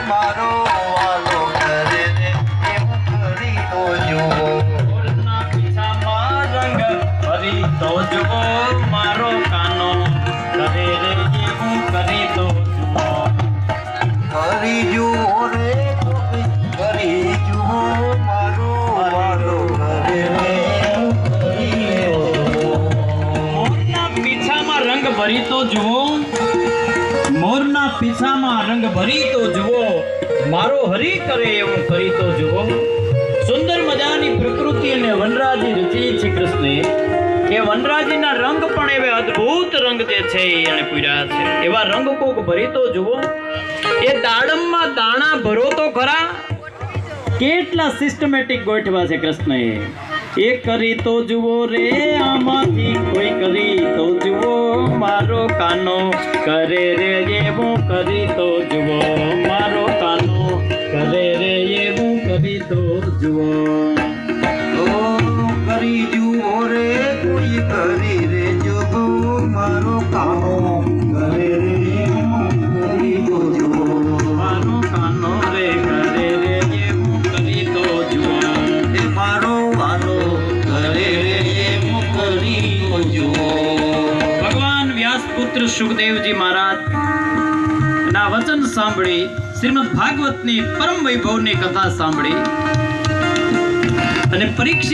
મારો વાલો કરે રે એમ કરી તો જુઓ મોરના પીછામાં રંગ ભરી તો જુઓ મારો કાનો કરે રે એવું કરી તો જુઓ કરી જુઓ રે કરી જુઓ મારો વાલો કરે રે એમ કરી તો જુઓ મોરના પીછામાં રંગ ભરી તો જુઓ મોરના પીછામાં રંગ ભરી તો જુઓ મારો હરી કરે એવું કરી તો જુઓ સુંદર મજાની પ્રકૃતિ અને વનરાજી રચી છે કૃષ્ણે એ વનરાજીના રંગ પણ એવા અદ્ભુત રંગ જે છે એને પૂર્યા છે એવા રંગ કોક ભરી તો જુઓ એ દાડમમાં દાણા ભરો તો ખરા કેટલા સિસ્ટમેટિક ગોઠવા છે કૃષ્ણએ એ કરી તો જુઓ રે આમાંથી કોઈ કરી તો જુઓ મારો કાનો કરે રે એવું કરી તો જુઓ મારો કાનો કરે રે એવું કરી તો જુઓ કરી જુઓ રે કોઈ કરી રે જુઓ મારો કાનો કરે રે એમ કરી તો જુઓ મારો કાનો રે કરે રે એવું કરી તો જુઓ એ મારો વાલો કરે રે એમ કરી તો જુઓ ભગવાન વ્યાસપુત્ર સુખદેવજી મહારાજ ના વચન સાંભળી શ્રીમદ ભાગવતની પરમ વૈભવની કથા સાંભળી અને પરીક્ષિત